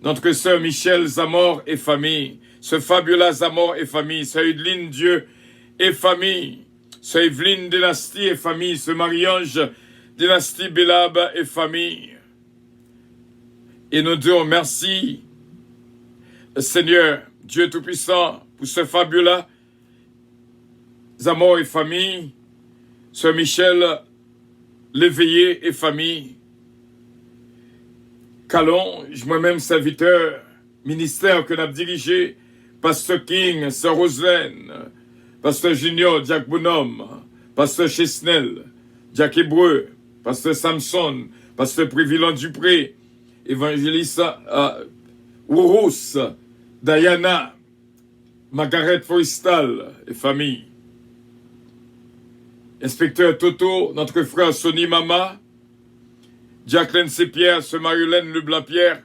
notre sœur Michel Zamor et famille, ce Fabiola Zamor et famille, ce Eudeline Dieu et famille, ce Evelyne Dynastie et famille, ce Marie-Ange Dynastie Bélab et famille. Et nous disons merci, Seigneur, Dieu Tout-Puissant, pour ce Fabiola Zamor et famille, ce Michel Léveillé et famille, Calon, moi-même serviteur, ministère que nous avons dirigé, Pasteur King, Sœur Roselaine, Pasteur Junior, Jack Bonhomme, Pasteur Chesnel, Jack Hébreu, Pasteur Samson, Pasteur Prévilon Dupré, Évangéliste Ourous, Diana, Margaret Forestal et famille. Inspecteur Toto, notre frère Sonny Mama, Jacqueline C-Pierre, ce Marie-Hélène Leblanc-Pierre,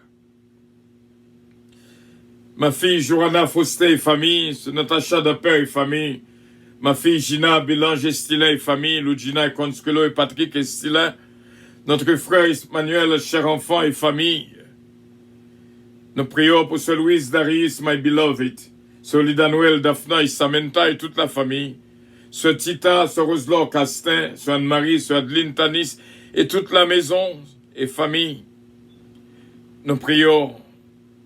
ma fille Johanna Faustin et famille, ce Natacha Dapper et famille, ma fille Gina Bélange et Stylin et famille, Lugina et Consculo et Patrick et Stylin, notre frère Emmanuel, cher enfant et famille. Nous prions pour ce Louise Darius, my beloved, ce Lida Noël, Daphna et Samantha et toute la famille, ce Tita, ce Roselor Castin, ce Anne-Marie, ce Adeline Tanis et toute la maison et famille. Nous prions,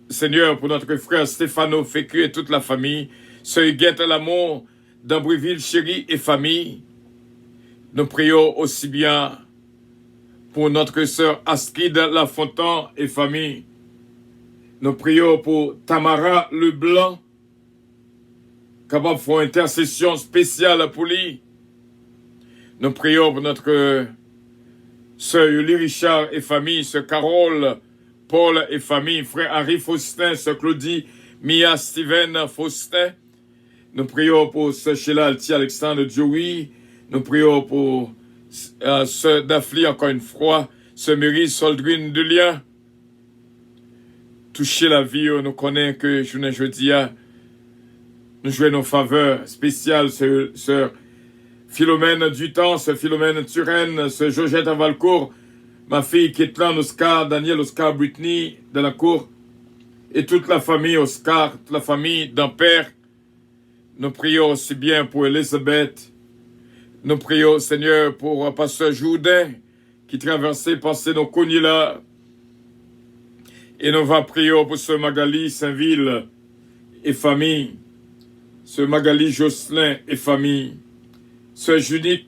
Seigneur, pour notre frère Stéphano Fécu et toute la famille, ce Huguette L'amour d'Ambreville, chérie et famille. Nous prions aussi bien pour notre sœur Astrid Lafontaine et famille. Nous prions pour Tamara Leblanc, capable de faire une intercession spéciale pour lui. Nous prions pour notre sœur Yuli Richard et famille, sœur Carole, Paul et famille, frère Harry Faustin, sœur Claudie, Mia Steven Faustin. Nous prions pour sœur Sheila Alti Alexandre Joey. Nous prions pour sœur Dafli, encore une fois, sœur Mary Soldrine Delia. Toucher la vie, nous connaissons que jeudi, nous jouons nos faveurs spéciales, sœur Philomène Dutemps, sœur Philomène Turenne, sœur Georgette Avalcourt, ma fille Kétlan Oscar, Daniel Oscar Brittany de la cour, et toute la famille Oscar, toute la famille d'Ampère. Nous prions aussi bien pour Elisabeth. Nous prions, Seigneur, pour Pasteur Jourdain, qui traversait, passé nos cognis là. Et nous va prier pour ce Magali Saint-Ville et famille, ce Magali Jocelyn et famille, ce Judith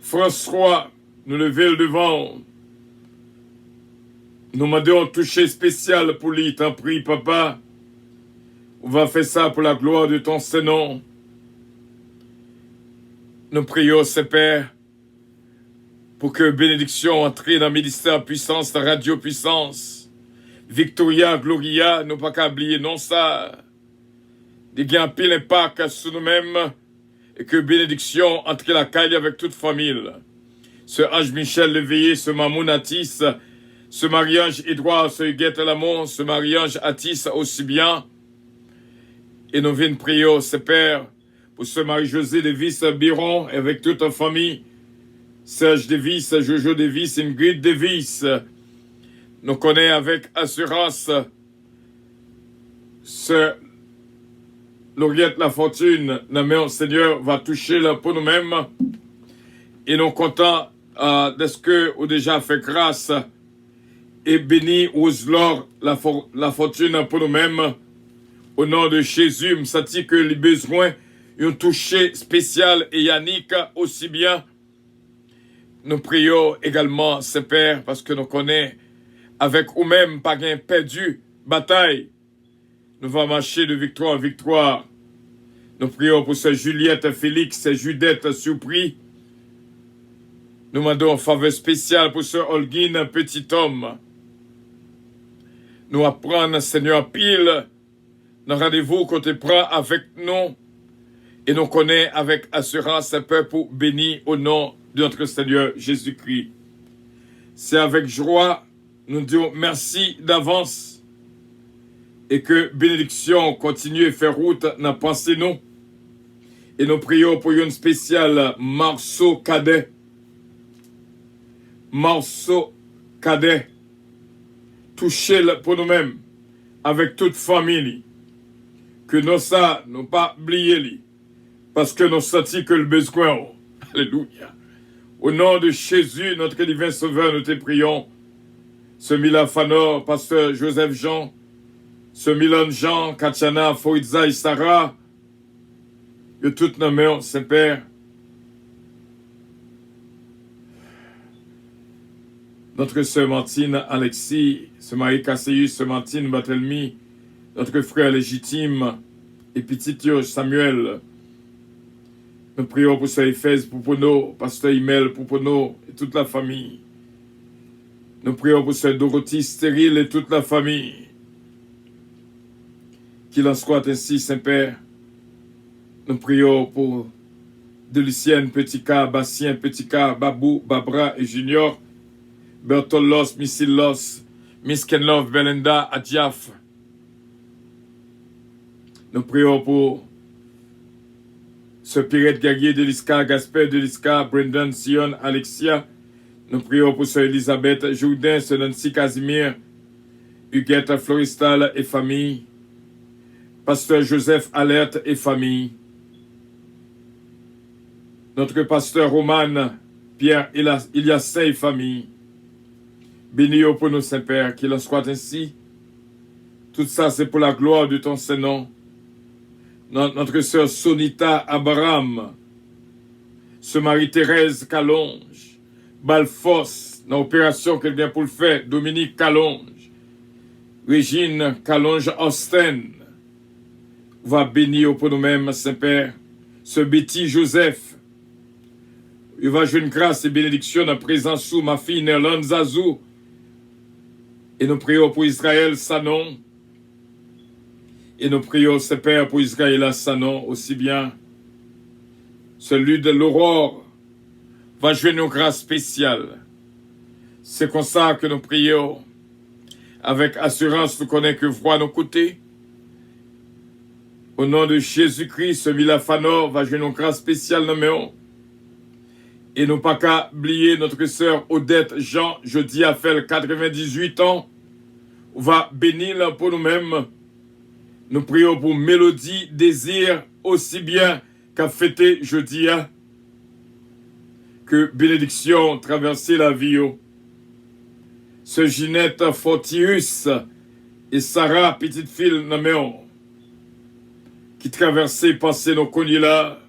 François, nous lever le devant. Nous demandons un toucher spécial pour lui, t'en prie, papa. On va faire ça pour la gloire de ton Saint-Nom. Nous prions, Père, pour que bénédiction entre dans le ministère puissance, la radio puissance, Victoria, Gloria, nous pas qu'à oublier, non ça. Des gains pile impact sur nous-mêmes, et que bénédiction entre la caille avec toute famille. Ce Ange Michel Leveillé, ce Mamoun Atis, ce Marie-Ange Édouard, ce Huguette Lamont, ce Marie-Ange Atis aussi bien. Et nous venons prier, Père, pour ce Marie-Josée Davis Biron, avec toute la famille, Serge Davis, Jojo Davis, Ingrid Davis. Nous connaissons avec assurance ce Lauriette La Fortune, notre Seigneur va toucher là pour nous-mêmes. Et nous comptons de ce que vous déjà fait grâce et béni Ouslor la fortune pour nous-mêmes. Au nom de Jésus, me senti que les besoins ont touché spécial et Yannick aussi bien. Nous prions également, Père, parce que nous connaissons avec nous-mêmes pas gain perdu bataille. Nous allons marcher de victoire en victoire. Nous prions pour ce Juliette Félix, ce Judette Surpris. Nous demandons une faveur spéciale pour ce Holguin, petit homme. Nous apprenons, Seigneur, pile, dans rendez-vous qu'on te prend avec nous. Et nous connaissons avec assurance un peuple béni au nom de notre Seigneur Jésus-Christ. C'est avec joie, nous disons merci d'avance. Et que bénédiction continue à faire route dans pensée nous. Et nous prions pour une spéciale Marceau Cadet. Marceau Cadet. Touché pour nous-mêmes. Avec toute famille. Que nous ça, nous pas oublier. Parce que nous sentons que le besoin. Alléluia. Au nom de Jésus, notre divin sauveur, nous te prions. Ce Mila Fanor, pasteur Joseph Jean. Ce Milan Jean, Katiana, Foïdza et Sarah, que toutes nos mains, Saint-Père, notre sœur Martine Alexis, ce Marie Casséus, ce Martine Batelmi, notre frère légitime, et petit Samuel. Nous prions pour ce Éphèse, pour Pono, pasteur Imel, pour Pono, et toute la famille. Nous prions pour ce Dorothy Stérile et toute la famille. Qu'il en soit ainsi, Saint-Père. Nous prions pour Delicienne, Petit K, Bastien, Petit K, Babou, Babra et Junior, Bertolos, Missilos, Miss Kenlove, Belinda, Adjaf. Nous prions pour ce Pirate Gaguier de l'Iska, Gasper de l'Iska, Brendan, Sion, Alexia. Nous prions pour ce Elisabeth Jourdain, ce Nancy Casimir, Huguette Floristal et famille. Pasteur Joseph Alerte et famille. Notre pasteur Roman Pierre Iliassin et famille. Béni pour nous, Saint-Père, qu'il en soit ainsi. Tout ça, c'est pour la gloire de ton Saint-Nom. Notre sœur Sonita Abraham, ce Marie-Thérèse Calonge, Balfos, dans l'opération qu'elle vient pour le faire, Dominique Calonge, Régine Calonge Austin, va bénir pour nous-mêmes, Saint-Père, ce Betty Joseph. Il va jouer une grâce et bénédiction en présence sous ma fille Nerlande Zazou. Et nous prions pour Israël Sanon. Et nous prions, Saint-Père, pour Israël Sanon aussi bien. Celui de l'Aurore va jouer une grâce spéciale. C'est comme ça que nous prions. Avec assurance, nous connaissons que voix nos côtés. Au nom de Jésus-Christ, ce Mila Fanor va jouer une grâce spéciale dans. Et nous pas qu'à oublier notre sœur Odette Jean, jeudi a fait 98 ans, va bénir pour nous-mêmes. Nous prions pour Mélodie, Désir, aussi bien qu'à fêter jeudi. Que bénédiction traverser la vie. Ce Ginette Fortius, et Sarah, petite fille, Naméon, qui traversait, passait nos connus là.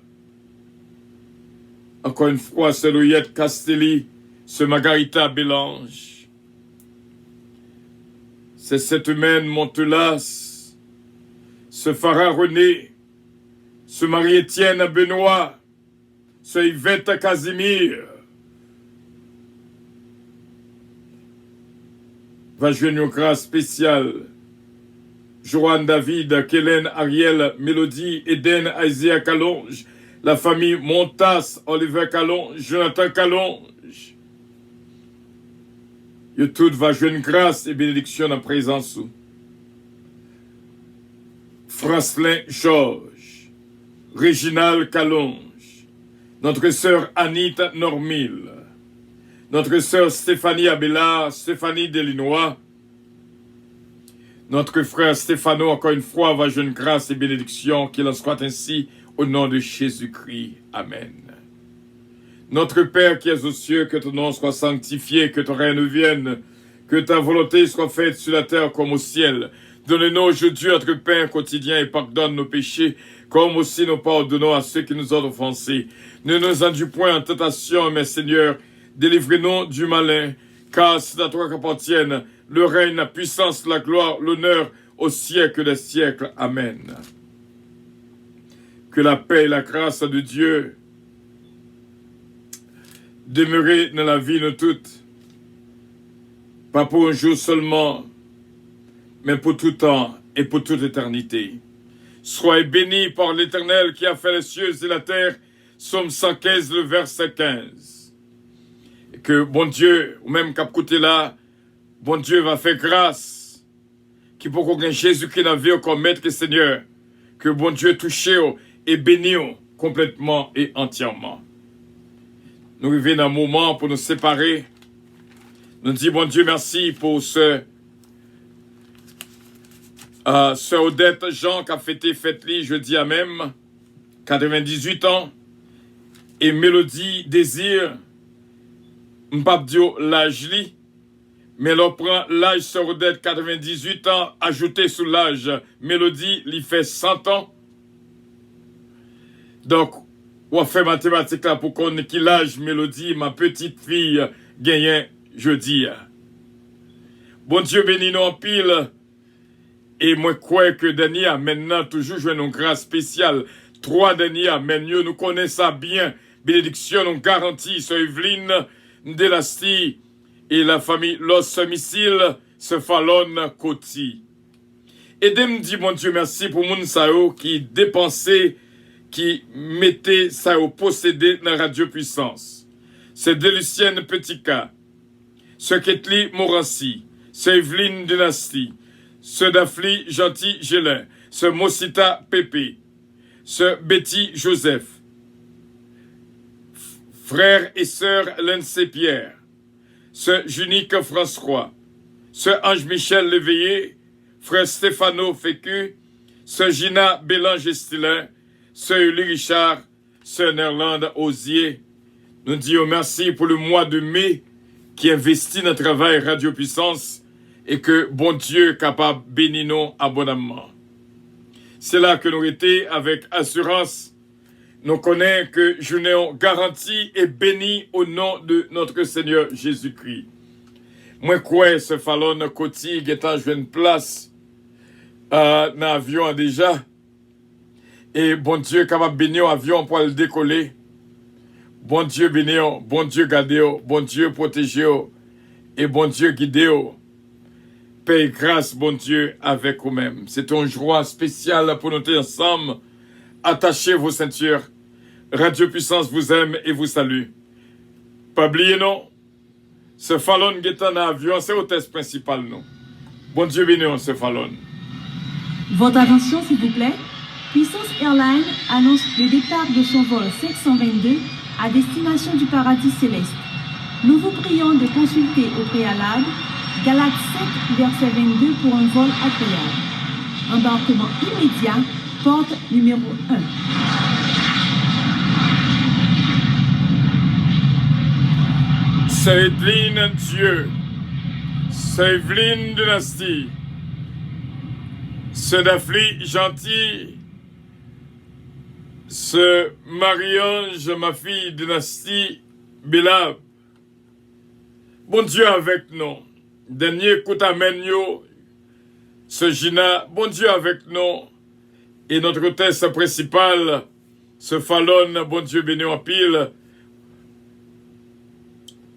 Encore une fois, c'est Louillette Castelli, ce Margarita Bélange. C'est cette humaine Montelas, ce Farah René, ce Marie-Étienne Benoît, ce Yvette Casimir. Va jouer une grâce spéciale. Joanne David, Kellen Ariel, Mélodie, Eden, Isaiah Calonge, la famille Montas, Oliver Calonge, Jonathan Calonge. Et tout va jouer une grâce et bénédiction en présence. Francelin Georges, Réginal Calonge, notre sœur Anita Normil, notre sœur Stéphanie Abélard, Stéphanie Delinois, notre frère Stéphano, encore une fois, va jouer une grâce et bénédiction, qu'il en soit ainsi au nom de Jésus-Christ. Amen. Notre Père qui es aux cieux, que ton nom soit sanctifié, que ton règne vienne, que ta volonté soit faite sur la terre comme au ciel. Donne-nous aujourd'hui notre pain quotidien et pardonne nos péchés, comme aussi nous pardonnons à ceux qui nous ont offensés. Ne nous induis point en tentation, mais Seigneur, délivrez-nous du malin, car c'est à toi qu'appartiennent le règne, la puissance, la gloire, l'honneur au siècle des siècles. Amen. Que la paix et la grâce de Dieu demeurent dans la vie de toutes, pas pour un jour seulement, mais pour tout temps et pour toute éternité. Soyez bénis par l'Éternel qui a fait les cieux et la terre. Psaume 115, le verset 15. Et que bon Dieu, ou même cap côté là, bon Dieu va faire grâce, qui pour qu'on ait Jésus-Christ dans la vie comme maître et Seigneur, que bon Dieu touche et bénit complètement et entièrement. Nous vivons dans un moment pour nous séparer. Nous disons bon Dieu merci pour Sœur Odette Jean qui a fêté fête-li jeudi à même, 98 ans, et Mélodie Désir, m'pap dio l'âge li, mais l'on prend l'âge Sœur Odette 98 ans, ajouté sous l'âge Mélodie, lui fait 100 ans. Donc, on fait mathématiques là pour qu'on ait qui l'âge Mélodie, ma petite fille, gagne jeudi. Bon Dieu bénis nous en pile. Et moi, crois que Denis a maintenant toujours joué une grâce spéciale. 3 Denis a maintenant, nous connaissons ça bien. Bénédiction, nous garantit, sur Evelyne, Delasti, et la famille Los Missile, ce Fallon Koti. Et de me dit, mon Dieu, merci pour moun sao qui dépensait, qui mettait ça au possédé dans Radio Puissance. C'est de Lucienne Petit-Cas, ce Ketli Morancy, c'est Evelyne Dynastie, ce Dafli Gentil Gélin, ce Mosita Pépé, ce Betty Joseph, frère et sœur Lindsay Pierre, ce Junique François, ce Ange Michel Léveillé, frère Stéphano Fécu, ce Gina Bélange-Estilin, ce Uli Richard, ce Nerland Osier. Nous disons merci pour le mois de mai qui investit dans le travail Radio Puissance et que bon Dieu est capable de bénir nous abondamment. C'est là que nous étions avec assurance. Nous connaissons que je n'ai garanti et béni au nom de notre Seigneur Jésus-Christ. Moi, quoi, ce Fallon Koti, qui est en une place dans l'avion déjà. Et bon Dieu est capable de bénir l'avion pour le décoller. Bon Dieu bénir, bon Dieu garder, bon Dieu protéger et bon Dieu guider. Paix et grâce, bon Dieu, avec vous-même. C'est une joie spéciale pour nous être ensemble. Attachez vos ceintures. Radio Puissance vous aime et vous salue. Pas oublier, non? Ce Fallon qui est en avion, c'est l'hôtesse principale, non? Bon Dieu bénisse ce Fallon. Votre attention, s'il vous plaît. Puissance Airlines annonce le départ de son vol 522 à destination du paradis céleste. Nous vous prions de consulter au préalable Galates 7, verset 22 pour un vol agréable. Embarquement immédiat, porte numéro 1. C'est Evelyne Dieu, c'est Evelyne Dynastie, ce Dafli gentil, ce Marie-Ange, ma fille dynastie, Bilab. Bon Dieu avec nous. Dernier coup t'amène yo, ce Gina, bon Dieu avec nous. Et notre hôtesse principale, ce Fallon, bon Dieu béni en pile.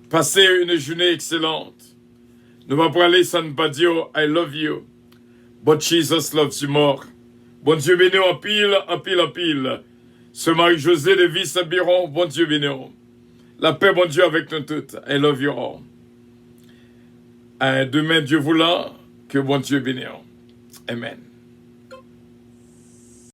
Passez une journée excellente. Nous allons parler sans pas dire I love you. But Jesus loves you more. Bon Dieu béni en pile, en pile, en pile. Ce Marie-Josée de Vice-Biron, bon Dieu béni. La paix, bon Dieu, avec nous toutes. I love you all. Demain, Dieu voulant, que bon Dieu bénisse. Amen.